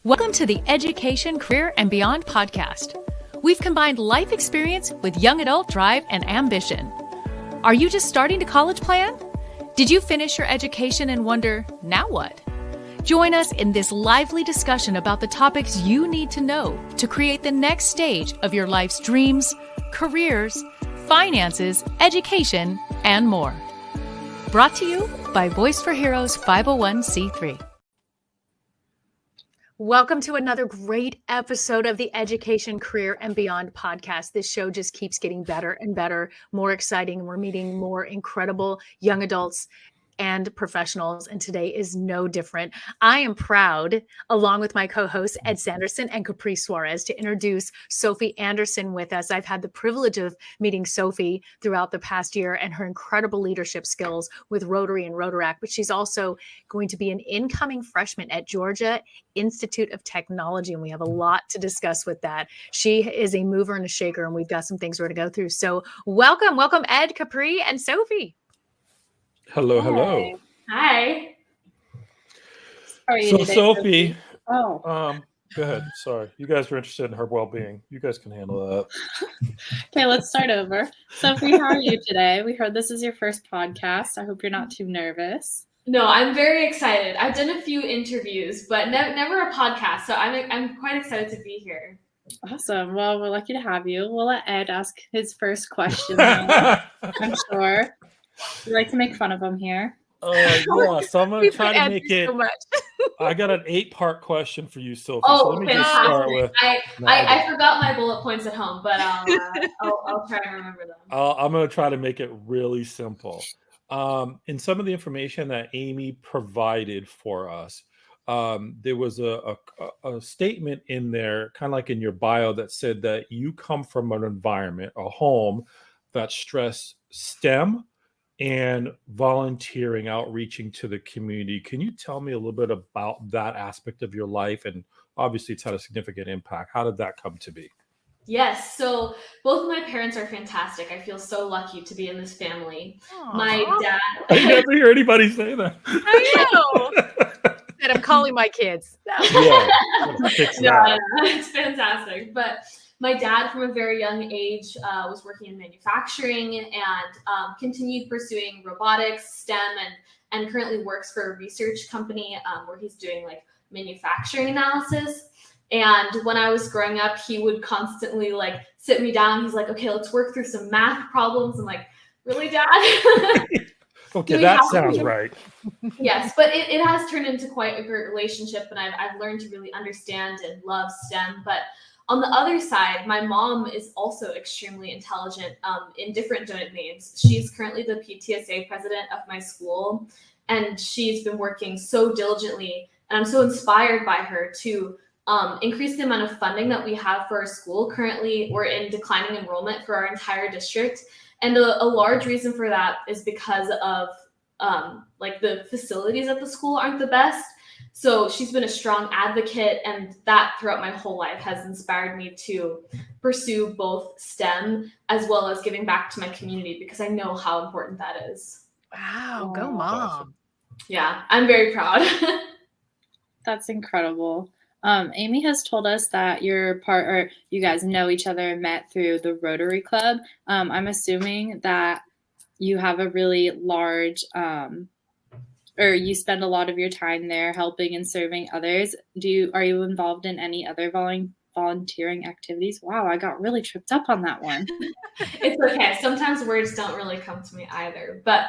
Welcome to the Education, Career, and Beyond podcast. We've combined life experience with young adult drive and ambition. Are you just starting to college plan? Did you finish your education and wonder, now what? Join us in this lively discussion about the topics you need to know to create the next stage of your life's dreams, careers, finances, education, and more. Brought to you by Voice for Heroes 501c3. Welcome to another great episode of the Education, Career, and Beyond podcast. This show just keeps getting better and better, more exciting. We're meeting more incredible young adults and professionals, and today is no different. I am proud, along with my co-hosts Ed Sanderson and Capri Suarez, to introduce Sophie Andersen with us. I've had the privilege of meeting Sophie throughout the past year and her incredible leadership skills with Rotary and Rotaract, but she's also going to be an incoming freshman at Georgia Institute of Technology, and we have a lot to discuss with that. She is a mover and a shaker, and we've got some things we're to go through. So welcome Ed, Capri, and Sophie. Hello, hello. Hi. So Sophie, Oh, go ahead. Sorry, you guys are interested in her well-being. You guys can handle that. okay, let's start over. Sophie, how are you today? We heard this is your first podcast. I hope you're not too nervous. No, I'm very excited. I've done a few interviews, but never a podcast, so I'm quite excited to be here. Awesome. Well, we're lucky to have you. We'll let Ed ask his first question now, I'm sure. We like to make fun of him here. Yeah, so I'm going to try to make it. So much. I got an 8-part question for you, Sophie. Oh, so let me just start with. I forgot my bullet points at home, but I'll try and remember them. I'm going to try to make it really simple. In some of the information that Amy provided for us, there was a statement in there, kind of like in your bio, that said that you come from an environment, a home that stressed STEM and volunteering, outreaching to the community. Can you tell me a little bit about that aspect of your life? And obviously it's had a significant impact. How did that come to be? Yes, so both of my parents are fantastic. I feel so lucky to be in this family. Aww. My dad... I never hear anybody say that. I know. That I'm calling my kids. No, it's fantastic. But my dad, from a very young age, was working in manufacturing and continued pursuing robotics, STEM, and currently works for a research company where he's doing like manufacturing analysis. And when I was growing up, he would constantly like sit me down. He's like, okay, let's work through some math problems. I'm like, really, Dad? Okay, that sounds right. Yes, but it has turned into quite a great relationship, and I've learned to really understand and love STEM. But on the other side, my mom is also extremely intelligent in different domains. She's currently the PTSA president of my school, and she's been working so diligently, and I'm so inspired by her to increase the amount of funding that we have for our school. Currently, we're in declining enrollment for our entire district, and a large reason for that is because of like the facilities at the school aren't the best. So she's been a strong advocate, and that throughout my whole life has inspired me to pursue both STEM as well as giving back to my community, because I know how important that is. Wow, go mom. Awesome. Yeah, I'm very proud. That's incredible. Amy has told us that you guys know each other and met through the Rotary Club. I'm assuming that you have a really large, or you spend a lot of your time there helping and serving others. Are you involved in any other volunteering activities? Wow, I got really tripped up on that one. It's okay. Sometimes words don't really come to me either, but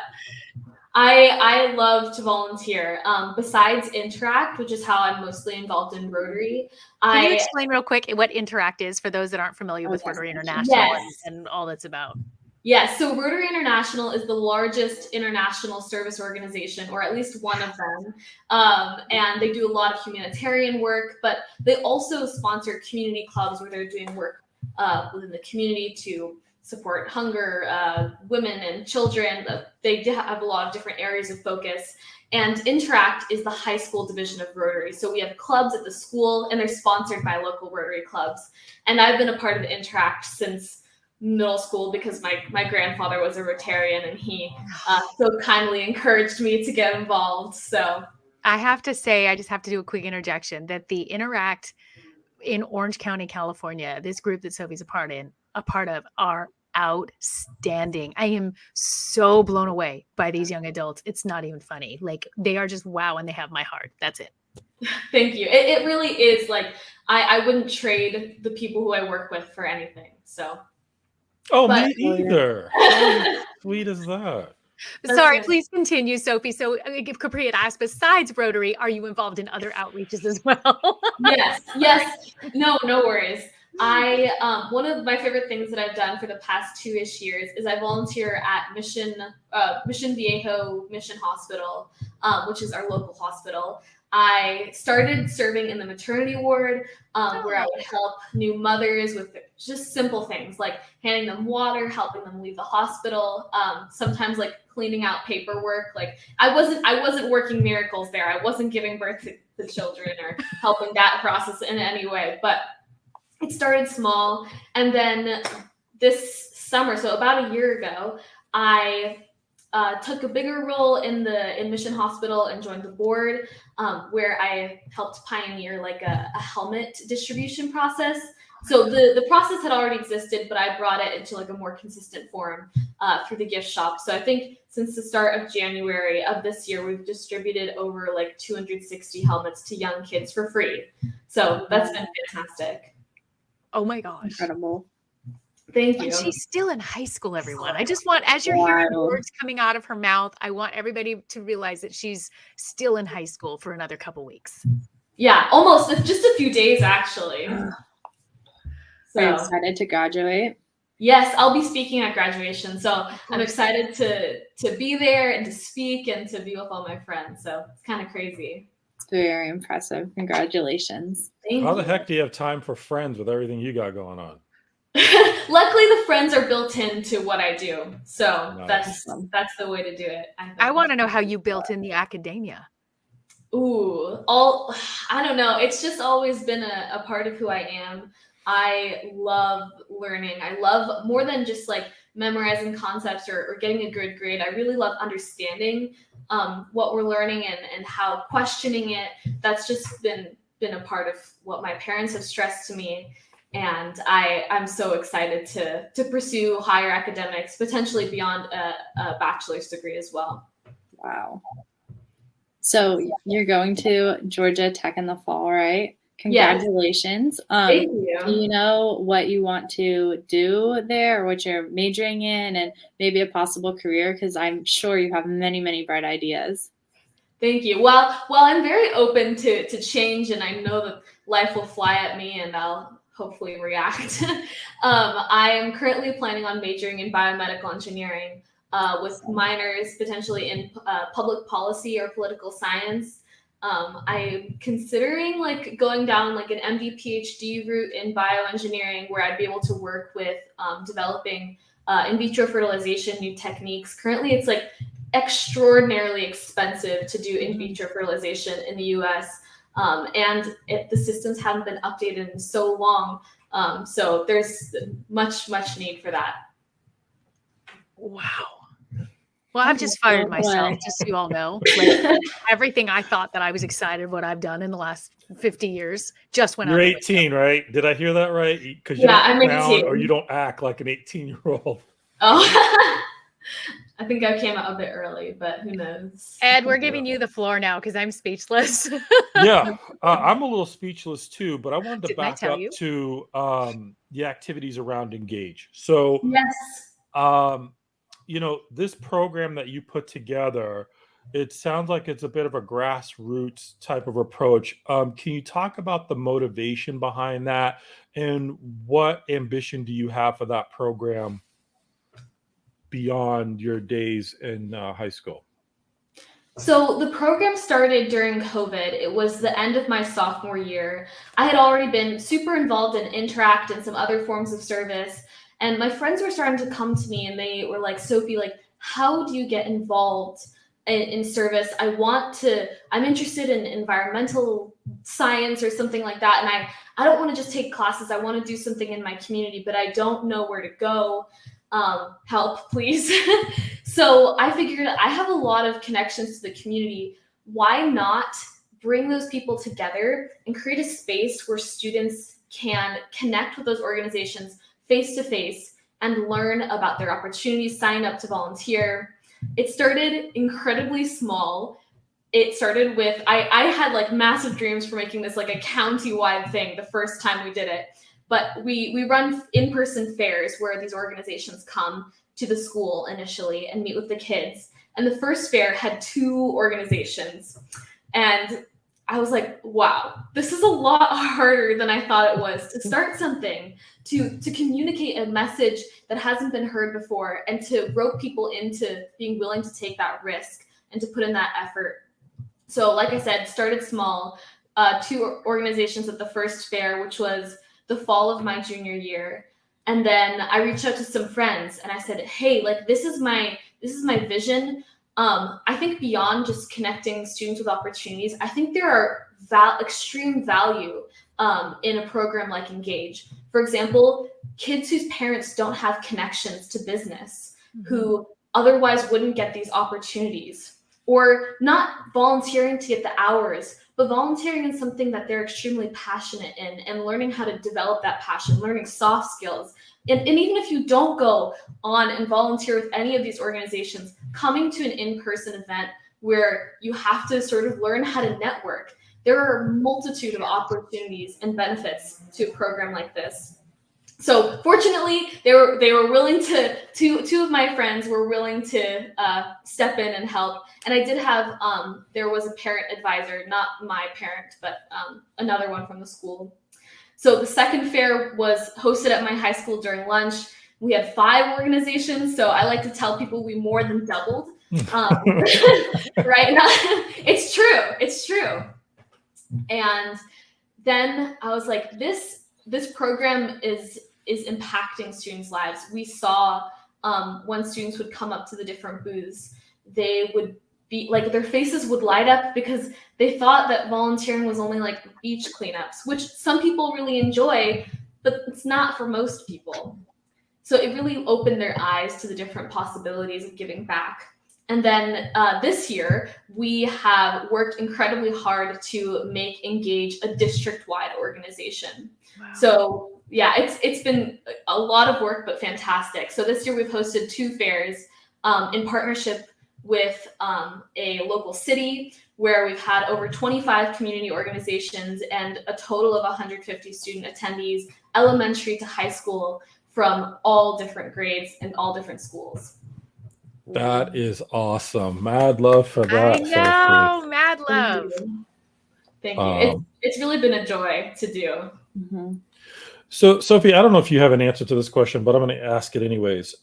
I love to volunteer. Besides Interact, which is how I'm mostly involved in Rotary. Can you explain real quick what Interact is for those that aren't familiar with Rotary International and all that's about? Yes, so Rotary International is the largest international service organization, or at least one of them. And they do a lot of humanitarian work, but they also sponsor community clubs where they're doing work within the community to support hunger, women and children. They have a lot of different areas of focus. And Interact is the high school division of Rotary. So we have clubs at the school, and they're sponsored by local Rotary clubs. And I've been a part of Interact since middle school because my grandfather was a Rotarian, and he so kindly encouraged me to get involved. So I have to say, I just have to do a quick interjection that the Interact in Orange County, California, this group that Sophie's a part of, are outstanding. I am so blown away by these young adults. It's not even funny. Like, they are just wow, and they have my heart. That's it. Thank you. It really is like I wouldn't trade the people who I work with for anything. So. Oh, But- me either. How sweet is that? That's Sorry, right. please continue, Sophie. So if Capri had asked, besides Rotary, are you involved in other outreaches as well? Yes. No worries. I one of my favorite things that I've done for the past 2-ish years is I volunteer at Mission Viejo Mission Hospital, which is our local hospital. I started serving in the maternity ward, where I would help new mothers with just simple things like handing them water, helping them leave the hospital, sometimes like cleaning out paperwork. Like I wasn't working miracles there. I wasn't giving birth to children or helping that process in any way, but it started small. And then this summer, so about a year ago, I took a bigger role in Mission Hospital and joined the board, where I helped pioneer like a helmet distribution process. So the process had already existed, but I brought it into like a more consistent form through the gift shop. So I think since the start of January of this year, we've distributed over like 260 helmets to young kids for free. So that's been fantastic. Oh my gosh. Incredible. Thank you. And she's still in high school, everyone. I just want, as you're hearing the words coming out of her mouth, I want everybody to realize that she's still in high school for another couple weeks. Yeah, almost. It's just a few days, actually. Are you excited to graduate? Yes, I'll be speaking at graduation. So I'm excited to be there and to speak and to be with all my friends. So it's kind of crazy. It's very impressive. Congratulations. Thank How you. the heck do you have time for friends with everything you got going on? Luckily, the friends are built into what I do. So Nice. that's the way to do it. I want to know how you built in the academia. I don't know. It's just always been a part of who I am. I love learning. I love more than just like memorizing concepts or getting a good grade. I really love understanding what we're learning and how questioning it. That's just been a part of what my parents have stressed to me. And I'm so excited to pursue higher academics, potentially beyond a bachelor's degree as well. Wow. So you're going to Georgia Tech in the fall, right? Congratulations. Yes. Thank you. Do you know what you want to do there or what you're majoring in and maybe a possible career? Because I'm sure you have many, many bright ideas. Thank you. Well, I'm very open to change, and I know that life will fly at me and I'll hopefully react. I am currently planning on majoring in biomedical engineering with minors potentially in public policy or political science. I'm considering like going down like an MD PhD route in bioengineering where I'd be able to work with developing in vitro fertilization, new techniques. Currently, it's like extraordinarily expensive to do in vitro fertilization in the US. And the systems haven't been updated in so long. So there's much need for that. Wow. Well, I've just fired myself, just so you all know. Like, everything I thought that I was excited what I've done in the last 50 years just went out. You're 18, right? Did I hear that right? Because I'm 18. Or you don't act like an 18-year-old. Oh, I think I came out a bit early, but who knows? Ed, we're giving you the floor now because I'm speechless. Yeah, I'm a little speechless too, but I wanted to Didn't I back tell up you? to the activities around Engage. So, Yes. this program that you put together, it sounds like it's a bit of a grassroots type of approach. Can you talk about the motivation behind that and what ambition do you have for that program beyond your days in high school? So the program started during COVID. It was the end of my sophomore year. I had already been super involved in Interact and some other forms of service. And my friends were starting to come to me and they were like, Sophie, like, how do you get involved in service? I'm interested in environmental science or something like that. And I don't want to just take classes. I want to do something in my community, but I don't know where to go. Help, please. So I figured I have a lot of connections to the community. why not bring those people together and create a space where students can connect with those organizations face to face and learn about their opportunities, sign up to volunteer. It started incredibly small. It started with, I had like massive dreams for making this like a county-wide thing the first time we did it. But we run in-person fairs where these organizations come to the school initially and meet with the kids. And the first fair had 2 organizations. And I was like, wow, this is a lot harder than I thought it was to start something, to communicate a message that hasn't been heard before, and to rope people into being willing to take that risk and to put in that effort. So like I said, started small, 2 organizations at the first fair, which was the fall of my junior year. And then I reached out to some friends and I said, hey, like this is my vision. I think beyond just connecting students with opportunities, I think there are extreme value in a program like Engage. For example, kids whose parents don't have connections to business, who otherwise wouldn't get these opportunities, or not volunteering to get the hours, but volunteering in something that they're extremely passionate in and learning how to develop that passion, learning soft skills. And even if you don't go on and volunteer with any of these organizations, coming to an in-person event where you have to sort of learn how to network, there are a multitude of opportunities and benefits to a program like this. So fortunately, they were willing to, 2 of my friends were willing to step in and help. And I did have, there was a parent advisor, not my parent, but another one from the school. So the second fair was hosted at my high school during lunch. We had 5 organizations. So I like to tell people we more than doubled. Right? It's true. And then I was like, this program is impacting students' lives. We saw when students would come up to the different booths, they would be like, their faces would light up because they thought that volunteering was only like beach cleanups, which some people really enjoy, but it's not for most people. So it really opened their eyes to the different possibilities of giving back. And then this year, we have worked incredibly hard to make Engage a district-wide organization. Wow. So yeah, it's been a lot of work, but fantastic. So this year we've hosted 2 fairs in partnership with a local city where we've had over 25 community organizations and a total of 150 student attendees, elementary to high school, from all different grades and all different schools. That is awesome. Mad love for that. I know, Sophie. mad love. Thank you. It's really been a joy to do. Mm-hmm. So, Sophie, I don't know if you have an answer to this question, but I'm going to ask it anyways.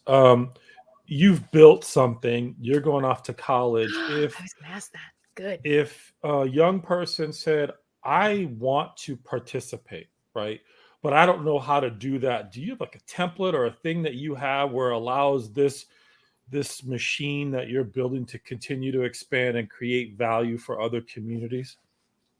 You've built something. You're going off to college. I was going to ask that. Good. If a young person said, I want to participate, right, but I don't know how to do that, do you have like a template or a thing that you have where it allows this machine that you're building to continue to expand and create value for other communities?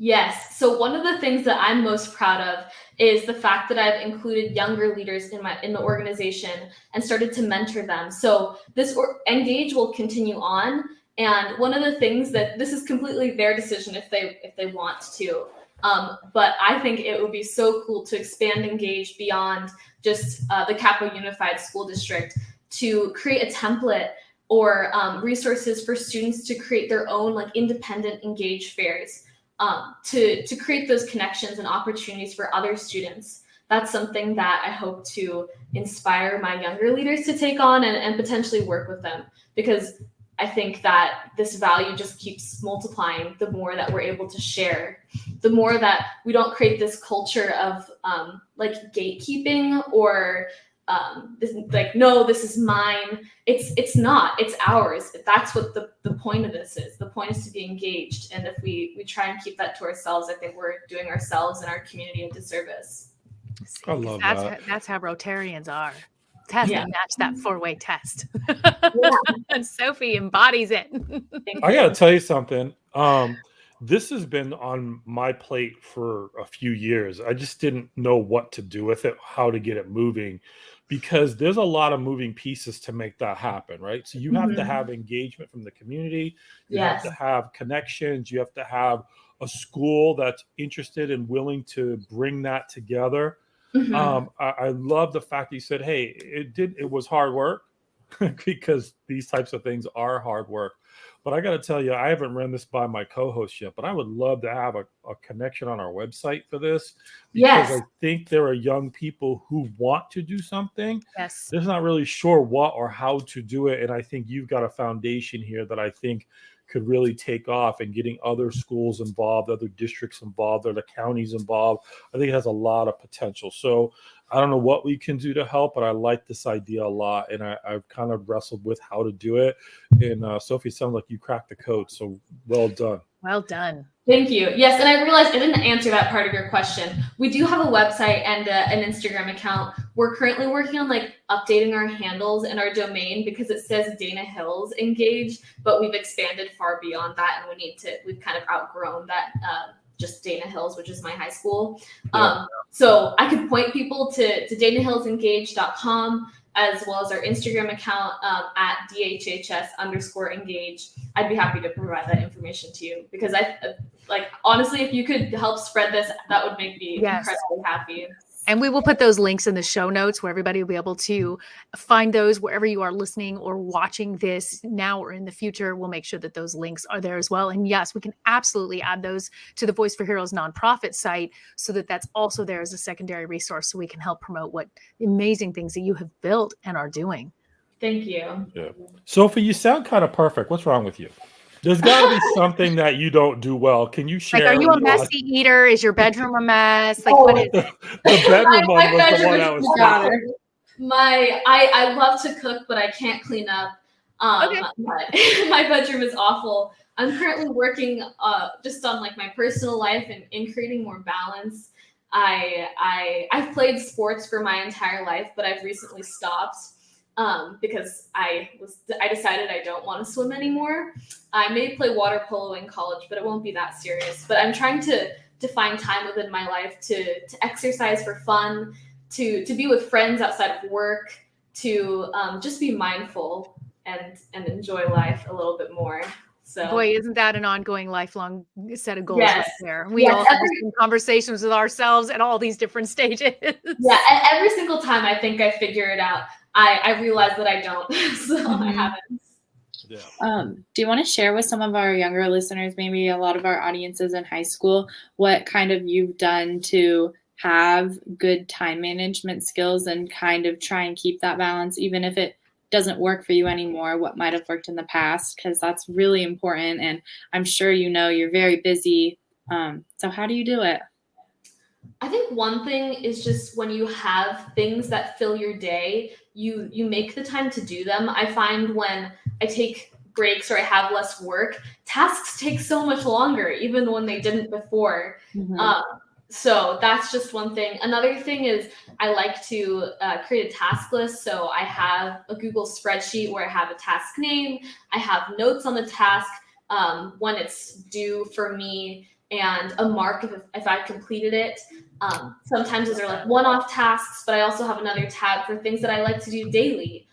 Yes. So one of the things that I'm most proud of is the fact that I've included younger leaders in the organization and started to mentor them. So this Engage will continue on. And one of the things that this is completely their decision if they want to. But I think it would be so cool to expand Engage beyond just the Capo Unified School District, to create a template or resources for students to create their own like independent Engage fairs. To create those connections and opportunities for other students. That's something that I hope to inspire my younger leaders to take on and potentially work with them, because I think that this value just keeps multiplying the more that we're able to share, the more that we don't create this culture of like gatekeeping or no, this is mine. It's not, it's ours. That's what the point of this is. The point is to be engaged. And if we try and keep that to ourselves, I think we're doing ourselves and our community a disservice. I love that. That's how Rotarians are. Test and match that 4-way test. And Sophie embodies it. I got to tell you something. This has been on my plate for a few years. I just didn't know what to do with it, how to get it moving. because there's a lot of moving pieces to make that happen, right? So you have to Mhm. have engagement from the community. You have Yes. to have connections. You have to have a school that's interested and willing to bring that together. Mhm. I love the fact that you said, "Hey, it was hard work," because these types of things are hard work. But I got to tell you, I haven't run this by my co-host yet, but I would love to have a connection on our website for this, because Yes. I think there are young people who want to do something. Yes. They're not really sure what or how to do it. And I think you've got a foundation here that I think could really take off, and getting other schools involved, other districts involved, other counties involved. I think it has a lot of potential. So I don't know what we can do to help, but I like this idea a lot. And I've kind of wrestled with how to do it. And Sophie, sounds like you cracked the code. So well done. Well done. Thank you. Yes, and I realized I didn't answer that part of your question. We do have a website and an Instagram account. We're currently working on like updating our handles and our domain, because it says Dana Hills Engage, but we've expanded far beyond that, and we've kind of outgrown that just Dana Hills, which is my high school. Yeah. So I could point people to danahillsengage.com, as well as our Instagram account at DHHS_engage. I'd be happy to provide that information to you, because honestly, if you could help spread this, that would make me incredibly happy. And we will put those links in the show notes where everybody will be able to find those wherever you are listening or watching this now or in the future. We'll make sure that those links are there as well. And yes, we can absolutely add those to the Voice for Heroes nonprofit site, so that that's also there as a secondary resource, so we can help promote what amazing things that you have built and are doing. Thank you. Yeah. Sophie, you sound kind of perfect. What's wrong with you? There's got to be something that you don't do well. Can you share? Like, are you a with us? messy eater? Is your bedroom a mess? Like, what is it? The bedroom one was the bedroom one is I was better. I love to cook, but I can't clean up. Okay. My bedroom is awful. I'm currently working just on like my personal life and in creating more balance. I've played sports for my entire life, but I've recently stopped because I decided I don't want to swim anymore. I may play water polo in college, but it won't be that serious. But I'm trying to find time within my life to exercise for fun, to be with friends outside of work, to just be mindful and enjoy life a little bit more. So, boy, isn't that an ongoing, lifelong set of goals Yes. right there? We all have these conversations with ourselves at all these different stages. Yeah, and every single time I think I figure it out, I realize that I don't. So I haven't. Yeah. Do you want to share with some of our younger listeners, maybe a lot of our audiences in high school, what kind of you've done to have good time management skills and kind of try and keep that balance, even if it doesn't work for you anymore, what might have worked in the past? Because that's really important. And I'm sure you're very busy. So how do you do it? I think one thing is just when you have things that fill your day, you make the time to do them. I find when I take breaks or I have less work, tasks take so much longer, even when they didn't before. So that's just one thing. Another thing is I like to create a task list. So I have a Google spreadsheet where I have a task name. I have notes on the task when it's due for me, and a mark if I completed it. Sometimes those are like one-off tasks, but I also have another tab for things that I like to do daily,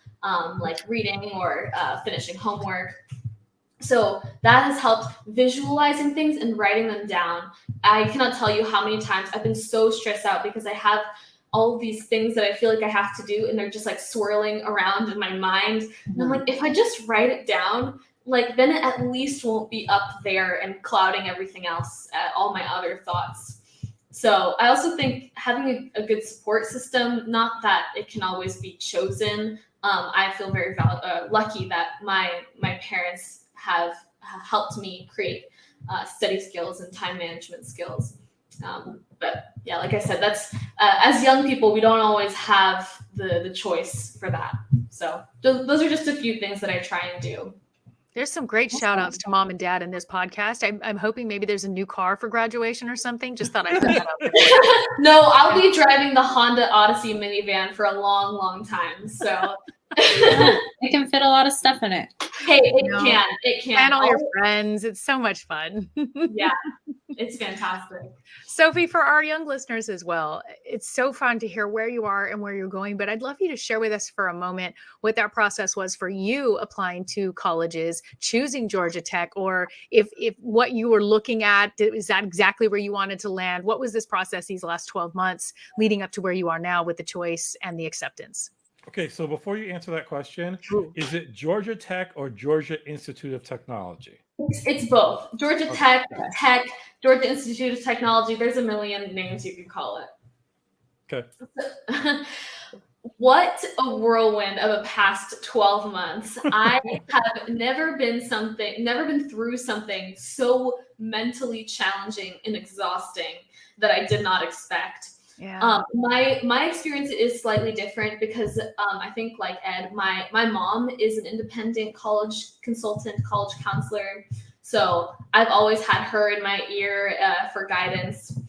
like reading or finishing homework. So that has helped visualizing things and writing them down. I cannot tell you how many times I've been so stressed out because I have all of these things that I feel like I have to do, and they're just like swirling around in my mind. And I'm like, if I just write it down, like then it at least won't be up there and clouding everything else, all my other thoughts. So I also think having a good support system, not that it can always be chosen. I feel very lucky that my parents have helped me create study skills and time management skills. But yeah, like I said, that's as young people, we don't always have the choice for that. So those are just a few things that I try and do. There's some great shout outs to mom and dad in this podcast. I'm hoping maybe there's a new car for graduation or something. Just thought I'd put that out there. No, I'll be driving the Honda Odyssey minivan for a long, long time. So it can fit a lot of stuff in it. Hey, You it know, can. It can. and all your friends. It's so much fun. Yeah, it's fantastic. Sophie, for our young listeners as well, it's so fun to hear where you are and where you're going, but I'd love you to share with us for a moment what that process was for you applying to colleges, choosing Georgia Tech, or if what you were looking at, is that exactly where you wanted to land? What was this process these last 12 months leading up to where you are now with the choice and the acceptance? Okay, so before you answer that question, Ooh. is it Georgia Tech or Georgia Institute of Technology? It's both. Georgia Okay. Tech, Georgia Institute of Technology. There's a million names you can call it. Okay. What a whirlwind of a past 12 months. I have never been through something so mentally challenging and exhausting that I did not expect. Yeah. My experience is slightly different because I think, like Ed, my mom is an independent college consultant, college counselor. So I've always had her in my ear for guidance.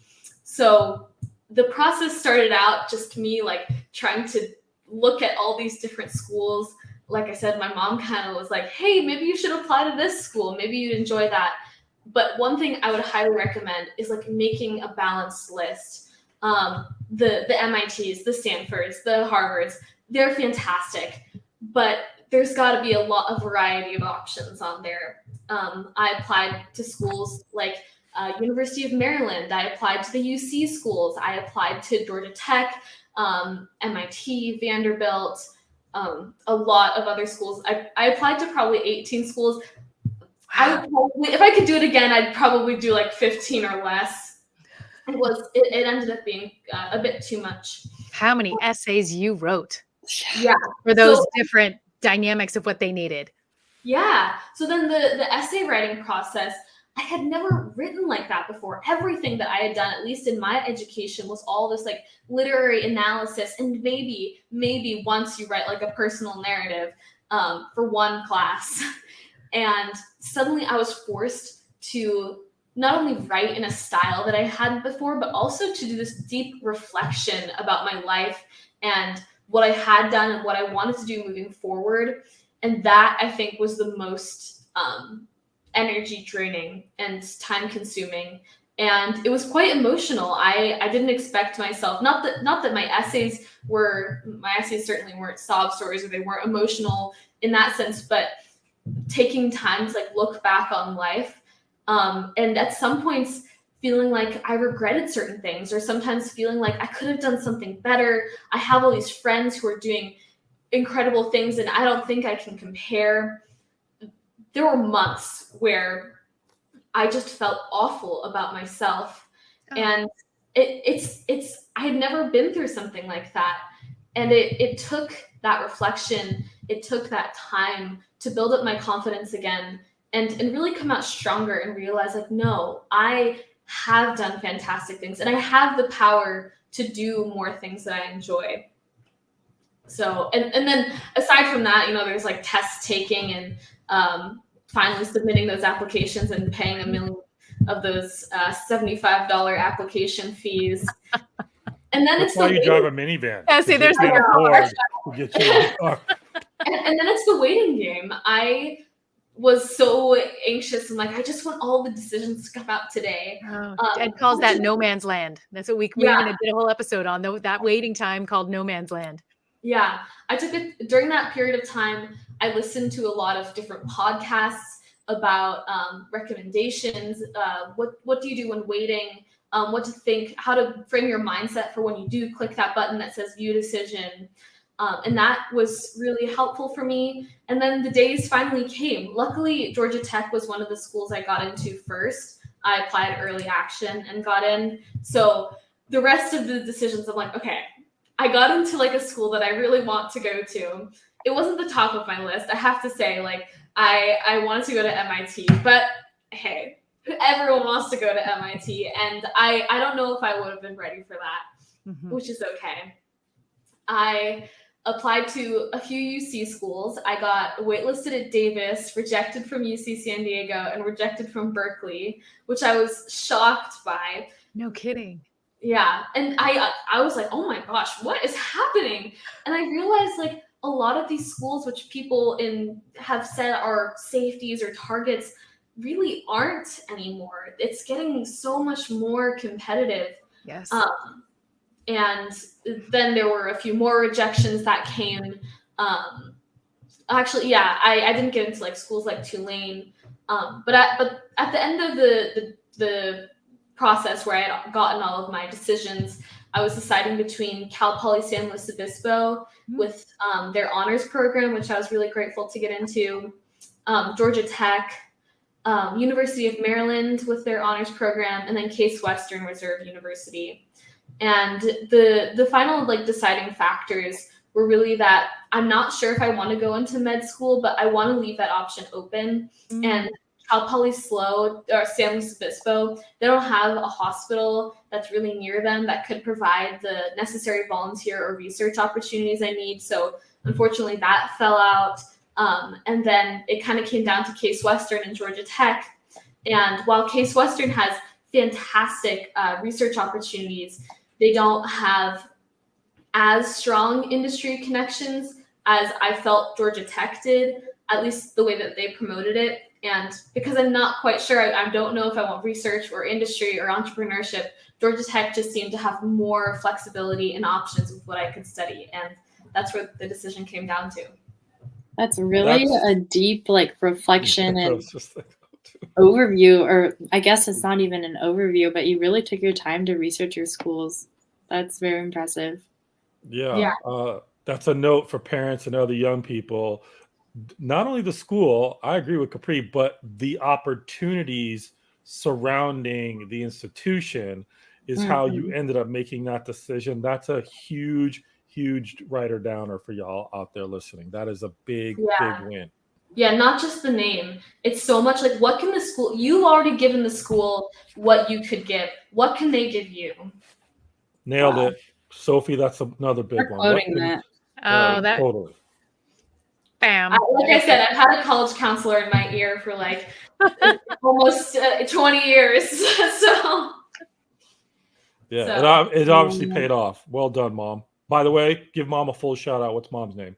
So the process started out just me like trying to look at all these different schools. Like I said, my mom kind of was like, hey, maybe you should apply to this school. Maybe you'd enjoy that. But one thing I would highly recommend is like making a balanced list. The MITs, the Stanfords, the Harvards, they're fantastic, but there's got to be a lot of variety of options on there. I applied to schools like University of Maryland. I applied to the UC schools. I applied to Georgia Tech, MIT, Vanderbilt, a lot of other schools. I applied to probably 18 schools. I would probably, if I could do it again, I'd probably do like 15 or less. It ended up being a bit too much. How many essays you wrote Yeah. for those different dynamics of what they needed? Yeah. So then the essay writing process, I had never written like that before. Everything that I had done, at least in my education, was all this like literary analysis, and maybe once you write like a personal narrative for one class. And suddenly I was forced to not only write in a style that I hadn't before, but also to do this deep reflection about my life and what I had done and what I wanted to do moving forward. And that, I think, was the most energy draining and time consuming. And it was quite emotional. I didn't expect myself, not that my essays certainly weren't sob stories or they weren't emotional in that sense, but taking time to like look back on life. And at some points feeling like I regretted certain things, or sometimes feeling like I could have done something better. I have all these friends who are doing incredible things and I don't think I can compare. There were months where I just felt awful about myself. Oh. And I had never been through something like that. And it took that reflection, it took that time to build up my confidence again and really come out stronger and realize like, no, I have done fantastic things and I have the power to do more things that I enjoy. So, and then aside from that, there's like test taking and finally submitting those applications and paying $1 million of those $75 application fees. And then that's why you drive a minivan. Yeah, see, there's the get you in the car. And then it's the waiting game. I was so anxious and like, I just want all the decisions to come out today. Ed calls that no man's land. That's what we even did a whole episode on that waiting time called no man's land. Yeah, I took it during that period of time. I listened to a lot of different podcasts about recommendations. What do you do when waiting? What to think, how to frame your mindset for when you do click that button that says view decision. And that was really helpful for me. And then the days finally came. Luckily, Georgia Tech was one of the schools I got into first. I applied early action and got in. So the rest of the decisions, I'm like, okay, I got into like a school that I really want to go to. It wasn't the top of my list. I have to say, like, I wanted to go to MIT, but hey, everyone wants to go to MIT. And I don't know if I would have been ready for that, which is okay. I applied to a few UC schools. I got waitlisted at Davis, rejected from UC San Diego, and rejected from Berkeley, which I was shocked by. No kidding. Yeah. And I was like, oh my gosh, what is happening? And I realized like a lot of these schools, which people have said are safeties or targets, really aren't anymore. It's getting so much more competitive. Yes. And then there were a few more rejections that came. Actually, yeah, I didn't get into like schools like Tulane, but at the end of the process where I had gotten all of my decisions, I was deciding between Cal Poly San Luis Obispo with their honors program, which I was really grateful to get into, Georgia Tech, University of Maryland with their honors program, and then Case Western Reserve University. And the final like deciding factors were really that I'm not sure if I want to go into med school, but I want to leave that option open. And Cal Poly SLO or San Luis Obispo, they don't have a hospital that's really near them that could provide the necessary volunteer or research opportunities I need. So unfortunately that fell out. And then it kind of came down to Case Western and Georgia Tech. And while Case Western has fantastic research opportunities, they don't have as strong industry connections as I felt Georgia Tech did, at least the way that they promoted it. And because I'm not quite sure, I don't know if I want research or industry or entrepreneurship, Georgia Tech just seemed to have more flexibility and options with what I could study. And that's where the decision came down to. That's really a deep like reflection and just like overview, or I guess it's not even an overview, but you really took your time to research your schools. That's very impressive. Yeah. That's a note for parents and other young people. Not only the school, I agree with Capri, but the opportunities surrounding the institution is how you ended up making that decision. That's a huge writer downer for y'all out there listening. That is a big win. Yeah, not just the name. It's so much like, what can the school, you've already given the school what you could give. What can they give you? Nailed it. Sophie, that's another big one. Quoting that. That totally. Bam. Like I said, I've had a college counselor in my ear for like almost 20 years. So yeah, it obviously paid off. Well done, Mom. By the way, give Mom a full shout out. What's Mom's name?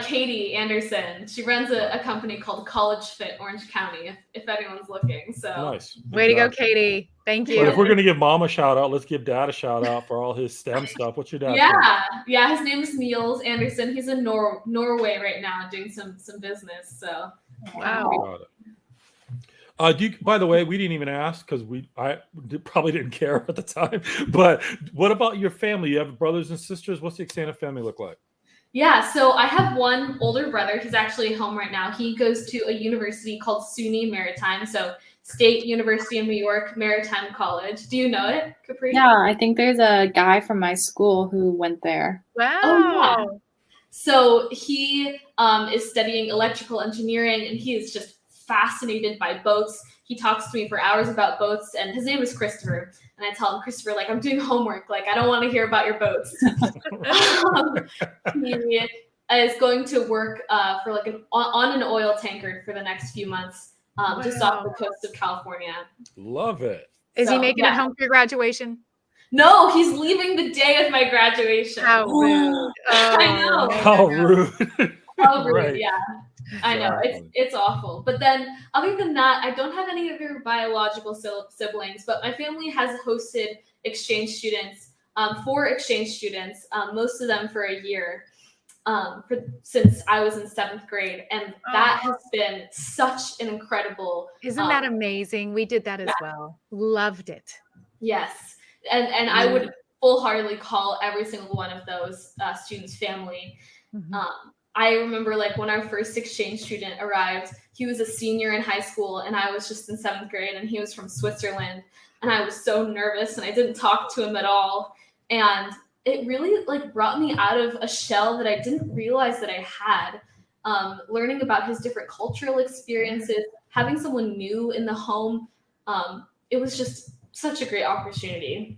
Katie Andersen. She runs a company called College Fit Orange County, if anyone's looking. So nice. Way to go, Katie. Thank you. But if we're going to give Mom a shout out, let's give Dad a shout out for all his STEM stuff. What's your dad's name? Yeah. His name is Niels Andersen. He's in Norway right now doing some business. So wow. By the way, we didn't even ask because I probably didn't care at the time. But what about your family? You have brothers and sisters. What's the extended family look like? Yeah, so I have one older brother. He's actually home right now. He goes to a university called SUNY Maritime, so State University of New York Maritime College. Do you know it, Capri? Yeah, I think there's a guy from my school who went there. Wow. Oh, yeah. So he is studying electrical engineering, and he is just fascinated by boats. He talks to me for hours about boats, and his name is Christopher. And I tell him, Christopher, like, I'm doing homework. Like, I don't want to hear about your boats. He is going to work for like on an oil tanker for the next few months, just off the coast of California. Love it. Is he making it home for your graduation? No, he's leaving the day of my graduation. How rude. I know. How rude. How rude, Right. yeah. I know, it's awful. But then, other than that, I don't have any other biological siblings, but my family has hosted exchange students, 4 exchange students, most of them for a year, since I was in 7th grade. And that has been such an incredible... Isn't that amazing? We did that as well. Loved it. Yes. And I would full-heartedly call every single one of those students family. I remember like when our first exchange student arrived, he was a senior in high school and I was just in 7th grade, and he was from Switzerland, and I was so nervous and I didn't talk to him at all. And it really like brought me out of a shell that I didn't realize that I had. Learning about his different cultural experiences, having someone new in the home. It was just such a great opportunity.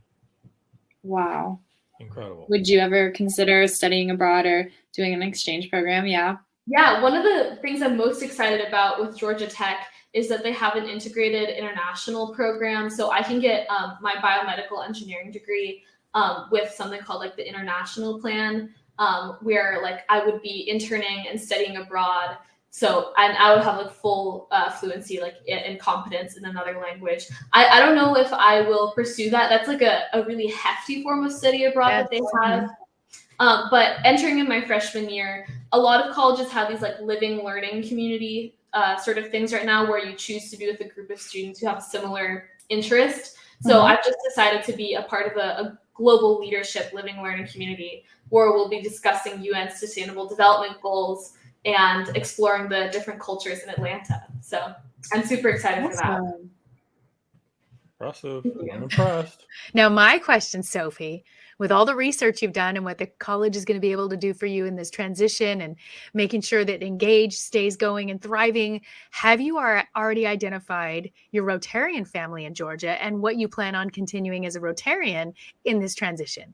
Wow. Incredible. Would you ever consider studying abroad or doing an exchange program? Yeah. Yeah, one of the things I'm most excited about with Georgia Tech is that they have an integrated international program. So I can get my biomedical engineering degree with something called like the international plan. where like I would be interning and studying abroad. So, and I would have like full fluency, like and competence in another language. I don't know if I will pursue that. That's like a really hefty form of study abroad that they have. But entering in my freshman year, a lot of colleges have these like living learning community sort of things right now where you choose to be with a group of students who have a similar interest. So I've just decided to be a part of a global leadership living learning community where we'll be discussing UN Sustainable Development Goals and exploring the different cultures in Atlanta. So I'm super excited for that. Impressive. I'm impressed. Now, my question, Sophie, with all the research you've done and what the college is going to be able to do for you in this transition and making sure that Engage stays going and thriving, have you already identified your Rotarian family in Georgia and what you plan on continuing as a Rotarian in this transition?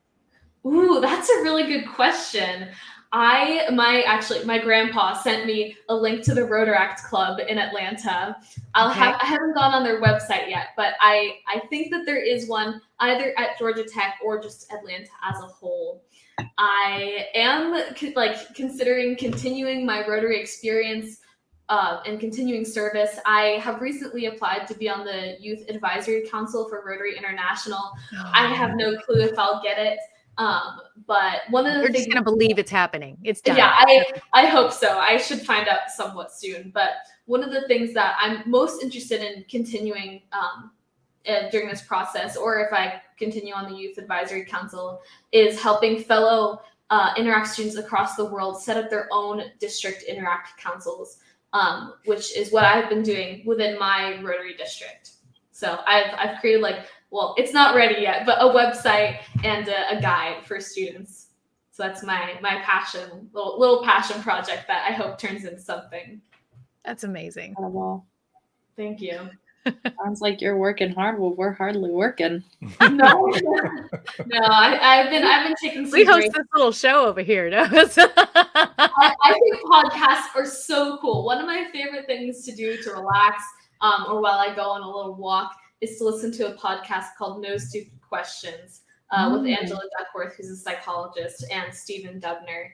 Ooh, that's a really good question. My grandpa sent me a link to the Rotaract Club in Atlanta. I haven't gone on their website yet, but I think that there is one either at Georgia Tech or just Atlanta as a whole. I am considering continuing my Rotary experience and continuing service. I have recently applied to be on the Youth Advisory Council for Rotary International. I have no clue if I'll get it. But one of the You're things, just going to believe it's happening. It's done. Yeah, I hope so. I should find out somewhat soon. But one of the things that I'm most interested in continuing during this process, or if I continue on the Youth Advisory Council, is helping fellow Interact students across the world set up their own district Interact councils, which is what I've been doing within my Rotary district. So I've created it's not ready yet, but a website and a guide for students. So that's my passion, little passion project that I hope turns into something. That's amazing. Incredible. Thank you. Sounds like you're working hard. Well, we're hardly working. No, I've been taking some We host breaks. this little show over here. No? I think podcasts are so cool. One of my favorite things to do to relax, or while I go on a little walk, is to listen to a podcast called No Stupid Questions with Angela Duckworth, who's a psychologist, and Stephen Dubner,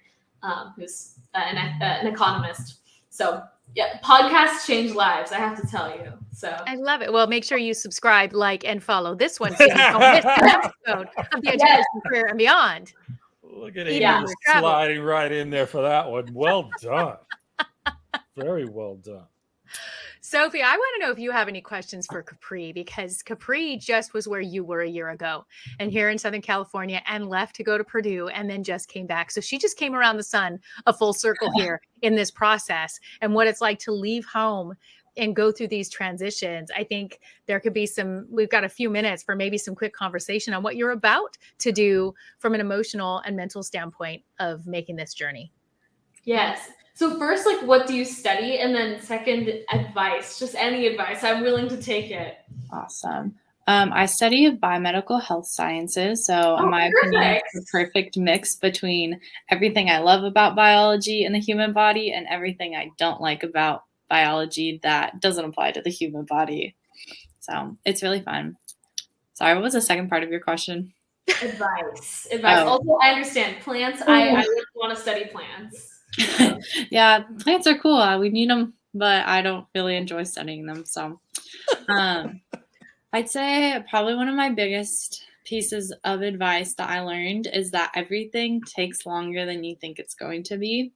who's an economist. So yeah, podcasts change lives, I have to tell you. So I love it. Well, make sure you subscribe, like, and follow this one so you don't miss an episode of the Education Career and Beyond. Look at Amy sliding right in there for that one. Well done. Very well done. Sophie, I want to know if you have any questions for Capri, because Capri just was where you were a year ago and here in Southern California and left to go to Purdue and then just came back. So she just came around the sun a full circle here in this process and what it's like to leave home and go through these transitions. I think there could be we've got a few minutes for maybe some quick conversation on what you're about to do from an emotional and mental standpoint of making this journey. Yes. So first, what do you study? And then second, advice, just any advice. I'm willing to take it. Awesome. I study biomedical health sciences. So in my opinion, it's the perfect mix between everything I love about biology and the human body and everything I don't like about biology that doesn't apply to the human body. So it's really fun. Sorry, what was the second part of your question? Advice. Oh. Also, I understand plants. I would want to study plants. Yeah, plants are cool. We need them, but I don't really enjoy studying them. So I'd say probably one of my biggest pieces of advice that I learned is that everything takes longer than you think it's going to be.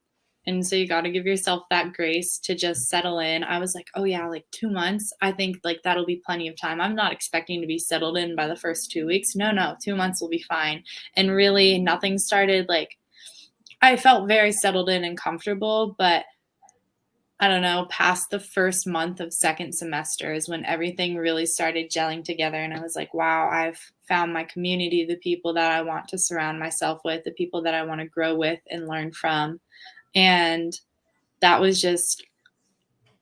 And so you got to give yourself that grace to just settle in. I was like, oh yeah, 2 months. I think that'll be plenty of time. I'm not expecting to be settled in by the first 2 weeks. No, 2 months will be fine. And really nothing started I felt very settled in and comfortable, but I don't know, past the first month of second semester is when everything really started gelling together. And I was like, wow, I've found my community, the people that I want to surround myself with, the people that I want to grow with and learn from. And that was just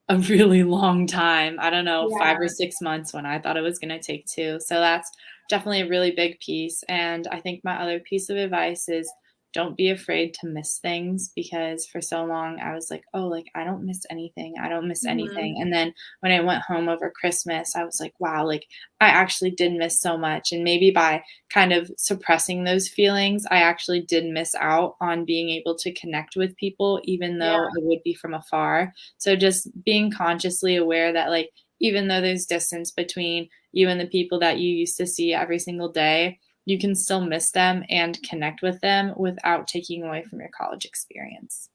a really long time. I don't know, 5 or 6 months when I thought it was going to take 2. So that's definitely a really big piece. And I think my other piece of advice is don't be afraid to miss things, because for so long I was like, oh, like I don't miss anything. I don't miss anything. And then when I went home over Christmas, I was like, wow, like I actually did miss so much. And maybe by kind of suppressing those feelings, I actually did miss out on being able to connect with people, even though it would be from afar. So just being consciously aware that, like, even though there's distance between you and the people that you used to see every single day, you can still miss them and connect with them without taking away from your college experience.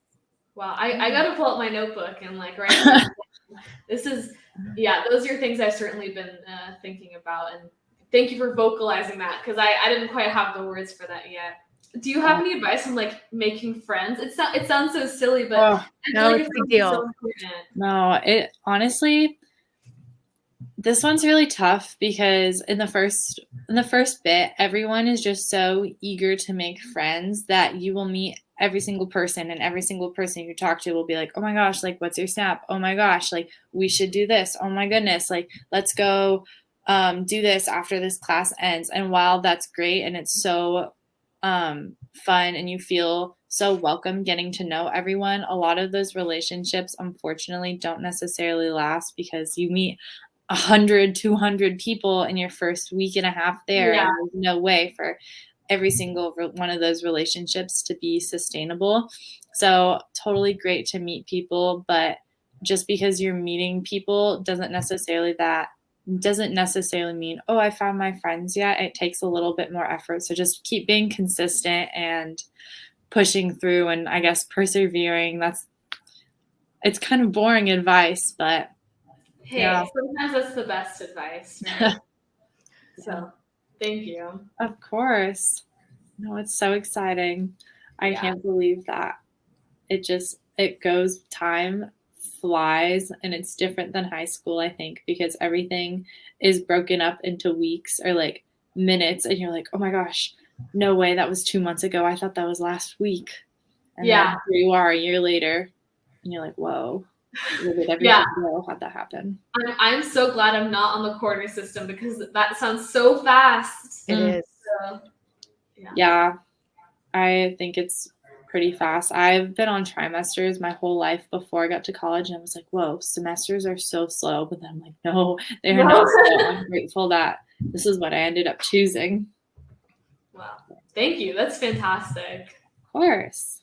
Wow, I got to pull up my notebook and like write this. This is, those are things I've certainly been thinking about. And thank you for vocalizing that, because I didn't quite have the words for that yet. Do you have any advice on like making friends? It sounds so silly, but I feel like it's a big deal. so important. No, it honestly, this one's really tough, because in the first bit, everyone is just so eager to make friends that you will meet every single person, and every single person you talk to will be like, oh my gosh, like, what's your snap? Oh my gosh, like, we should do this. Oh my goodness, like, let's go do this after this class ends. And while that's great and it's so fun and you feel so welcome getting to know everyone, a lot of those relationships unfortunately don't necessarily last, because you meet 100, 200 people in your first week and a half there. And there's no way for every single one of those relationships to be sustainable. So totally great to meet people, but just because you're meeting people doesn't necessarily mean, oh, I found my friends yet. It takes a little bit more effort. So just keep being consistent and pushing through, and I guess persevering. It's kind of boring advice, but hey, sometimes that's the best advice, right? So thank you. Of course. No, it's so exciting. I can't believe that. It goes, time flies, and it's different than high school, I think, because everything is broken up into weeks or like minutes, and you're like, oh my gosh, no way, that was 2 months ago. I thought that was last week. And then here you are a year later, and you're like, whoa. Where did everything go? How'd that happen? I'm so glad I'm not on the quarter system, because that sounds so fast. It is. So, I think it's pretty fast. I've been on trimesters my whole life before I got to college, and I was like, whoa, semesters are so slow. But then I'm like, no, they're not slow. I'm grateful that this is what I ended up choosing. Wow. Thank you. That's fantastic. Of course.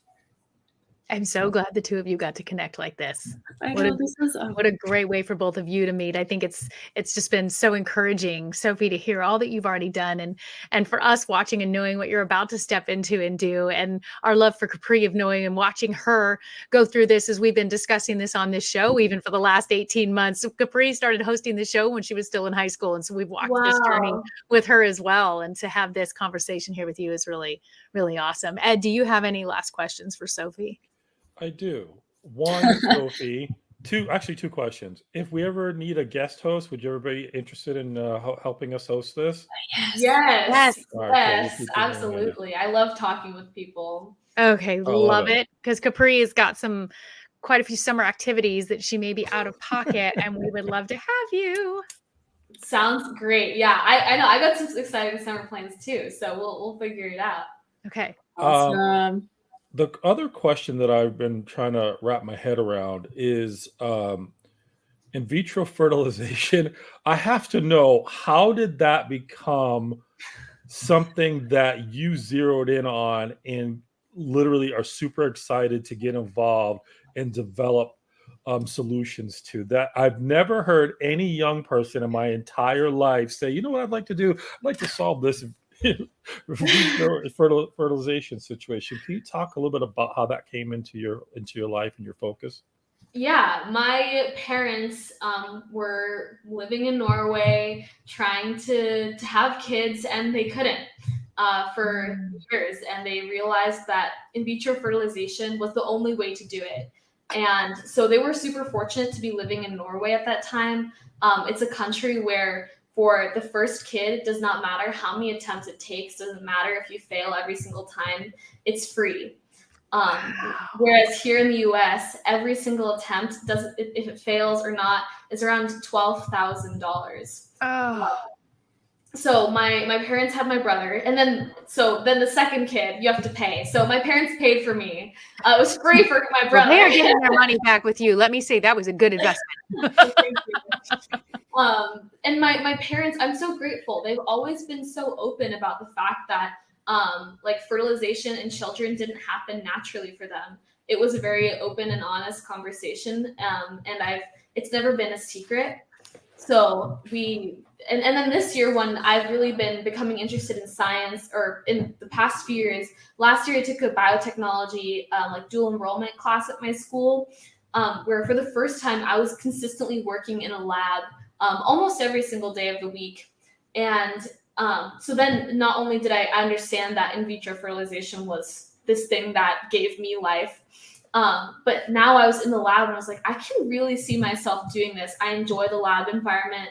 I'm so glad the two of you got to connect like this. What a great way for both of you to meet. I think it's just been so encouraging, Sophie, to hear all that you've already done, and for us watching and knowing what you're about to step into and do, and our love for Capri of knowing and watching her go through this as we've been discussing this on this show, even for the last 18 months. Capri started hosting the show when she was still in high school, and so we've watched this journey with her as well. And to have this conversation here with you is really, really awesome. Ed, do you have any last questions for Sophie? I do. One, Sophie. Two questions. If we ever need a guest host, would you ever be interested in helping us host this? Yes, absolutely. I love talking with people. Okay, love it. Because Capri has got quite a few summer activities that she may be out of pocket, and we would love to have you. Sounds great. Yeah, I know. I got some exciting summer plans too, so we'll figure it out. Okay. Awesome. The other question that I've been trying to wrap my head around is in vitro fertilization. I have to know, how did that become something that you zeroed in on and literally are super excited to get involved and develop solutions to that? I've never heard any young person in my entire life say, you know what I'd like to do? I'd like to solve this fertilization situation. Can you talk a little bit about how that came into your life and your focus? Yeah, my parents were living in Norway, trying to have kids, and they couldn't for years. And they realized that in vitro fertilization was the only way to do it. And so they were super fortunate to be living in Norway at that time. It's a country where for the first kid, it does not matter how many attempts it takes, doesn't matter if you fail every single time, it's free. Whereas here in the US, every single attempt, if it fails or not, is around $12,000. so my parents had my brother, and then the second kid you have to pay. So my parents paid for me. It was free for my brother. Well, they are getting their money back with you. Let me say that was a good investment. Thank you. And my parents, I'm so grateful. They've always been so open about the fact that like fertilization in children didn't happen naturally for them. It was a very open and honest conversation, and it's never been a secret. So and then this year, when I've really been becoming interested in science, or in the past few years, last year I took a biotechnology like dual enrollment class at my school, where for the first time I was consistently working in a lab almost every single day of the week. And so then not only did I understand that in vitro fertilization was this thing that gave me life, but now I was in the lab and I was like, I can really see myself doing this. I enjoy the lab environment.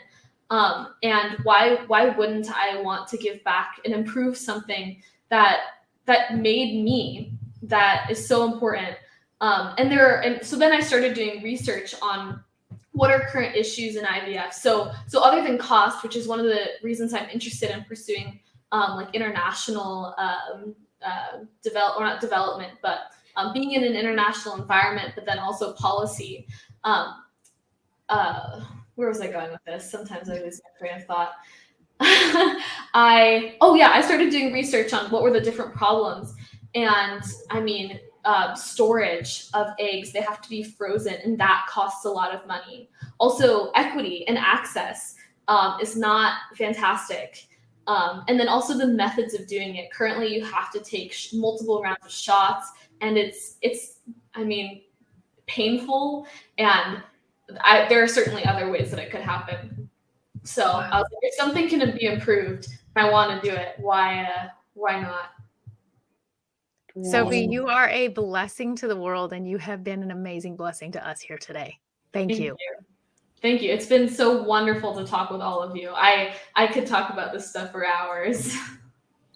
And why wouldn't I want to give back and improve something that made me, that is so important? And so then I started doing research on what are current issues in IVF. So other than cost, which is one of the reasons I'm interested in pursuing like international not development, but being in an international environment, but then also policy. Where was I going with this? Sometimes I lose my train of thought. I started doing research on what were the different problems. And I mean, storage of eggs, they have to be frozen, and that costs a lot of money. Also, equity and access is not fantastic. And then also the methods of doing it. Currently, you have to take multiple rounds of shots, and it's I mean, painful. And there are certainly other ways that it could happen. So I was like, if something can be improved, I want to do it. Why not? Sophie, you are a blessing to the world, and you have been an amazing blessing to us here today. Thank you. Thank you. It's been so wonderful to talk with all of you. I could talk about this stuff for hours.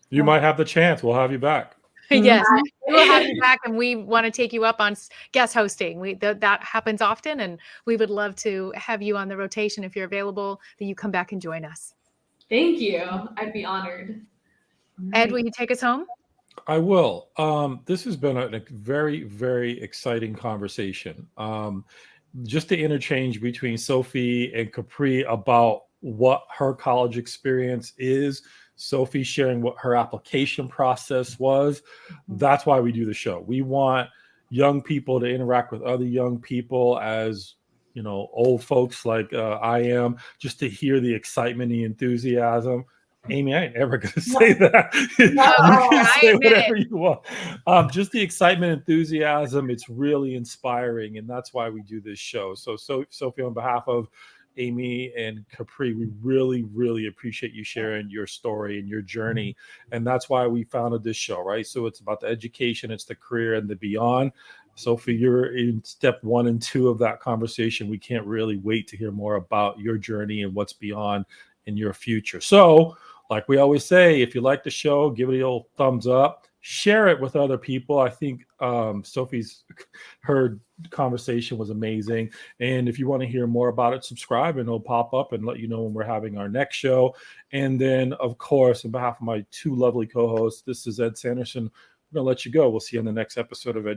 You might have the chance. We'll have you back. Yes, we will have you back, and we want to take you up on guest hosting. That happens often, and we would love to have you on the rotation if you're available, that you come back and join us. Thank you. I'd be honored. Ed, will you take us home? I will. This has been a very, very exciting conversation. Just the interchange between Sophie and Capri about what her college experience is, Sophie sharing what her application process was. That's why we do the show. We want young people to interact with other young people, as you know, old folks like I am, just to hear the excitement, the enthusiasm. Amy, I ain't ever going to say that. You can say whatever you want. Just the excitement, enthusiasm. It's really inspiring, and that's why we do this show. So Sophie, on behalf of Amy and Capri, we really, really appreciate you sharing your story and your journey. And that's why we founded this show, right? So it's about the education, it's the career, and the beyond. Sophie, you're in step 1 and 2 of that conversation. We can't really wait to hear more about your journey and what's beyond in your future. So, like we always say, if you like the show, give it a old thumbs up, share it with other people. I think her conversation was amazing. And if you want to hear more about it, subscribe, and it'll pop up and let you know when we're having our next show. And then, of course, on behalf of my 2 lovely co-hosts, this is Ed Sanderson. I'm going to let you go. We'll see you on the next episode of Ed.